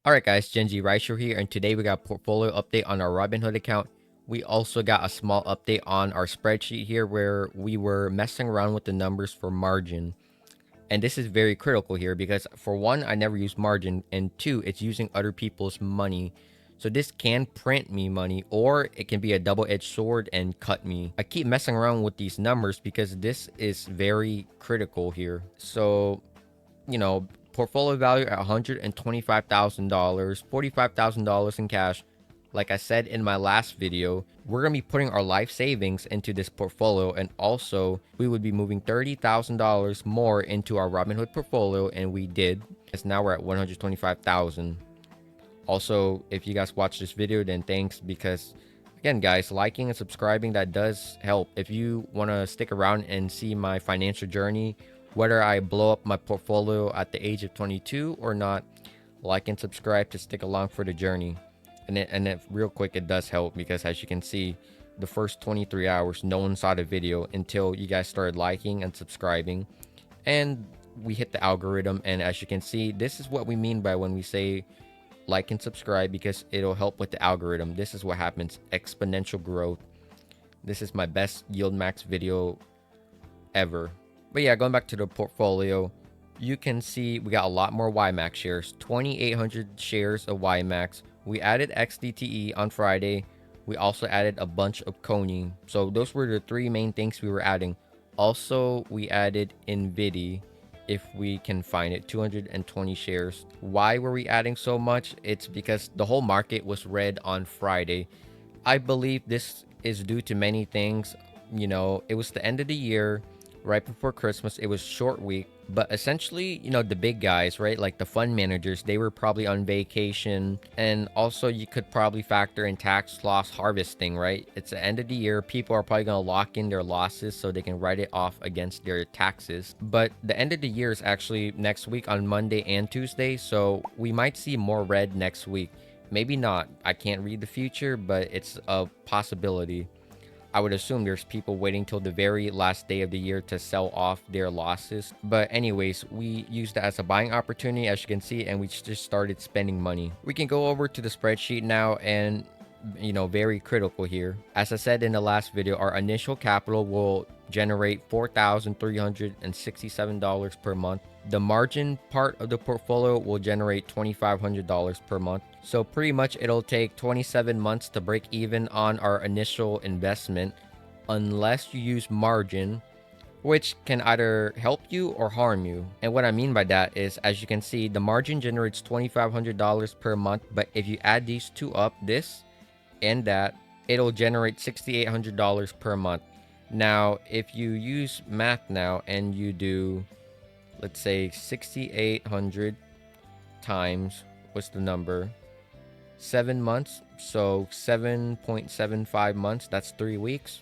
Alright guys, Genji Raisho here, and today we got a portfolio update on our Robinhood account. We also got a small update on our spreadsheet here where we were messing around with the numbers for margin. And this is very critical here because for one, I never use margin, and two, it's using other people's money. So this can print me money, or it can be a double-edged sword and cut me. I keep messing around with these numbers because this is very critical here. So portfolio value at $125,000, $45,000 in cash. Like I said in my last video, we're going to be putting our life savings into this portfolio, and also we would be moving $30,000 more into our Robinhood portfolio, and we did. Because now we're at $125,000. Also, if you guys watch this video, then thanks, because again guys, liking and subscribing, that does help. If you want to stick around and see my financial journey, whether I blow up my portfolio at the age of 22 or not, like and subscribe to stick along for the journey. And real quick, it does help because as you can see, the first 23 hours no one saw the video until you guys started liking and subscribing, and we hit the algorithm. And as you can see, this is what we mean by when we say like and subscribe, because it'll help with the algorithm. This is what happens: exponential growth. This is my best YieldMax video ever. But yeah, going back to the portfolio, you can see we got a lot more YMax shares, 2,800 shares of YMax. We added XDTE on Friday. We also added a bunch of Kony. So those were the three main things we were adding. Also, we added NVIDIA, if we can find it, 220 shares. Why were we adding so much? It's because the whole market was red on Friday. I believe this is due to many things. It was the end of the year, right before Christmas. It was short week, but essentially, the big guys, right, like the fund managers, they were probably on vacation. And also you could probably factor in tax loss harvesting, right? It's the end of the year. People are probably going to lock in their losses so they can write it off against their taxes. But the end of the year is actually next week on Monday and Tuesday, so we might see more red next week. Maybe not. I can't read the future, but it's a possibility. I would assume there's people waiting till the very last day of the year to sell off their losses. But anyways, we used that as a buying opportunity, as you can see, and we just started spending money. We can go over to the spreadsheet now, and very critical here. As I said in the last video, our initial capital will generate $4,367 per month. The margin part of the portfolio will generate $2,500 per month. So pretty much it'll take 27 months to break even on our initial investment, unless you use margin, which can either help you or harm you. And what I mean by that is, as you can see, the margin generates $2,500 per month, but if you add these two up, this and that, it'll generate $6,800 per month. Now, if you use math now and you do, let's say 6,800 times, what's the number? 7 months, so 7.75 months, that's 3 weeks.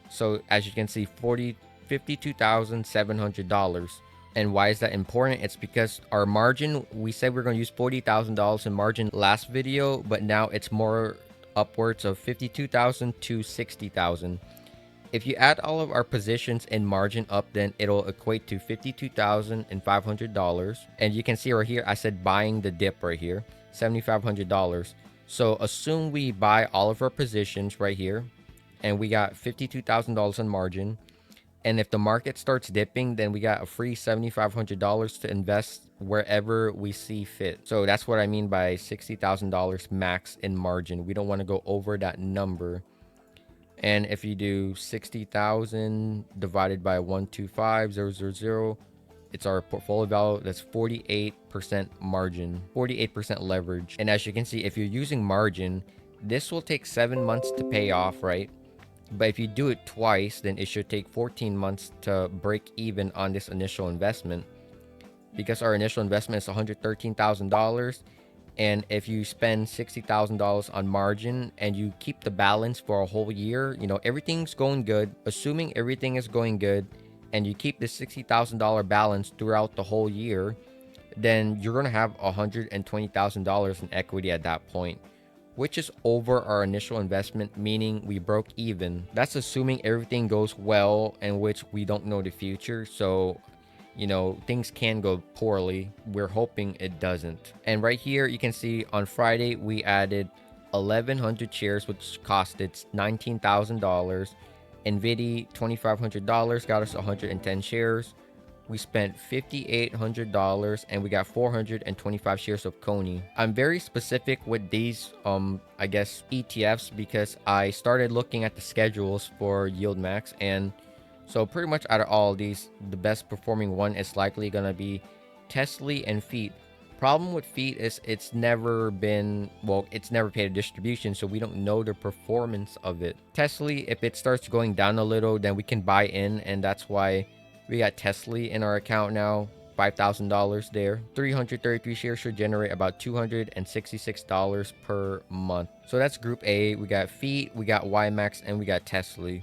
So as you can see, $52,700. And why is that important? It's because our margin, we said we're going to use $40,000 in margin last video, but now it's more upwards of $52,000 to $60,000. If you add all of our positions in margin up, then it'll equate to $52,500. And you can see right here, I said buying the dip right here, $7,500. So assume we buy all of our positions right here, and we got $52,000 in margin. And if the market starts dipping, then we got a free $7,500 to invest wherever we see fit. So that's what I mean by $60,000 max in margin. We don't want to go over that number. And if you do 60,000 divided by 125,000, it's our portfolio value. That's 48% margin, 48% leverage. And as you can see, if you're using margin, this will take 7 months to pay off, right? But if you do it twice, then it should take 14 months to break even on this initial investment, because our initial investment is $113,000. And if you spend $60,000 on margin and you keep the balance for a whole year, everything's going good. Assuming everything is going good and you keep the $60,000 balance throughout the whole year, then you're going to have $120,000 in equity at that point, which is over our initial investment, meaning we broke even. That's assuming everything goes well, and which we don't know the future. So things can go poorly. We're hoping it doesn't. And right here, you can see on Friday, we added 1,100 shares, which costed $19,000. NVIDIA, $2,500, got us 110 shares. We spent $5,800 and we got 425 shares of Coney. I'm very specific with these, I guess, ETFs because I started looking at the schedules for YieldMax, and so pretty much out of all of these, the best performing one is likely gonna be Tesla and Feet. Problem with Feet is it's never paid a distribution, so we don't know the performance of it. Tesla, if it starts going down a little, then we can buy in, and that's why we got Tesla in our account now. $5,000 there. 333 shares should generate about $266 per month. So that's Group A. We got Feet, we got YMax, and we got Tesla.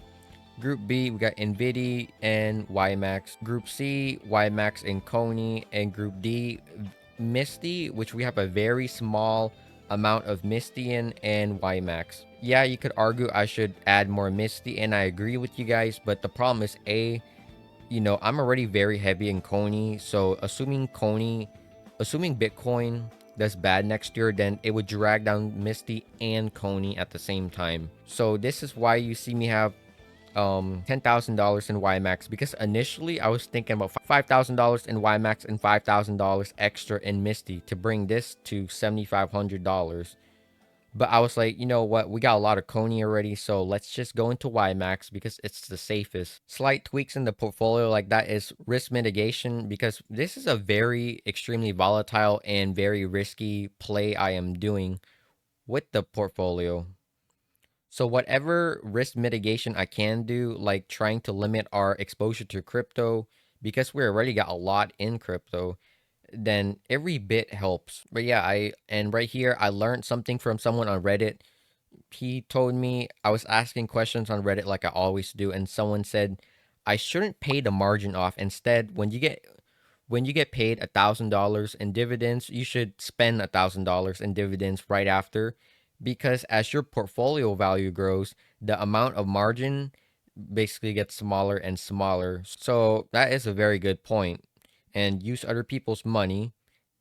Group B, we got NVIDIA and YMax. Group C, YMax and Coney. And Group D, msty, which we have a very small amount of msty in, and YMax. Yeah, you could argue I should add more msty, and I agree with you guys, but the problem is I'm already very heavy in Coney, so assuming Bitcoin does bad next year, then it would drag down msty and Coney at the same time. So this is why you see me have $10,000 in YMax, because initially I was thinking about $5,000 in YMax and $5,000 extra in msty to bring this to $7,500. But I was like, you know what? We got a lot of Coney already, so let's just go into YMax because it's the safest. Slight tweaks in the portfolio like that is risk mitigation, because this is a very extremely volatile and very risky play I am doing with the portfolio. So whatever risk mitigation I can do, like trying to limit our exposure to crypto, because we already got a lot in crypto, then every bit helps. But yeah, and right here I learned something from someone on Reddit. He told me, I was asking questions on Reddit like I always do, and someone said I shouldn't pay the margin off. Instead, when you get paid $1,000 in dividends, you should spend $1,000 in dividends right after, because as your portfolio value grows, the amount of margin basically gets smaller and smaller. So that is a very good point. And use other people's money.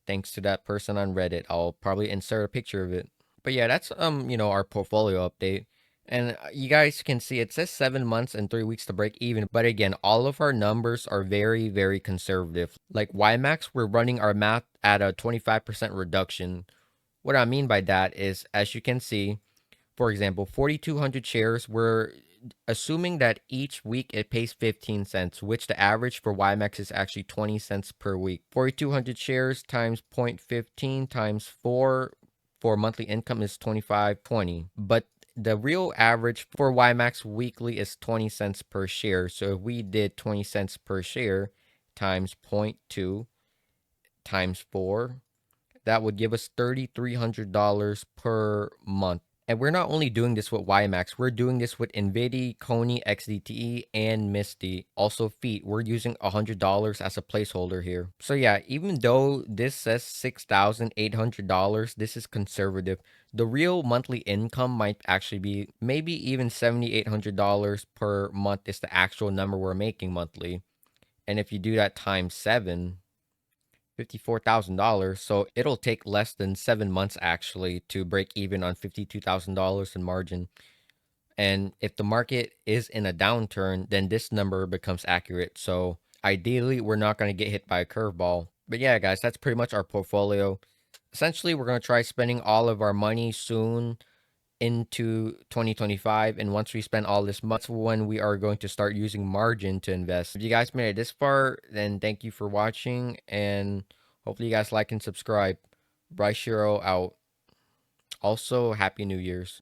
Thanks to that person on Reddit. I'll probably insert a picture of it. But yeah, that's our portfolio update. And you guys can see it says 7 months and 3 weeks to break even. But again, all of our numbers are very, very conservative. Like YMax, we're running our math at a 25% reduction. What I mean by that is, as you can see, for example, 4,200 shares, we're assuming that each week it pays 15 cents, which the average for YMax is actually 20 cents per week. 4,200 shares times 0.15 times 4 for monthly income is 25.20. But the real average for YMax weekly is 20 cents per share. So if we did 20 cents per share times 0.2 times 4, that would give us $3,300 per month. And we're not only doing this with YMax, we're doing this with NVIDIA, Coney, XDTE, and msty. Also Feet, we're using $100 as a placeholder here. So yeah, even though this says $6,800, this is conservative. The real monthly income might actually be maybe even $7,800 per month is the actual number we're making monthly. And if you do that times 7, $54,000. So it'll take less than 7 months actually to break even on $52,000 in margin. And if the market is in a downturn, then this number becomes accurate. So ideally, we're not going to get hit by a curveball. But yeah, guys, that's pretty much our portfolio. Essentially, we're going to try spending all of our money soon into 2025, and once we spend all this money, that's when we are going to start using margin to invest. If you guys made it this far, then thank you for watching, and hopefully you guys like and subscribe. Bryce Shiro out. Also, Happy New Year's.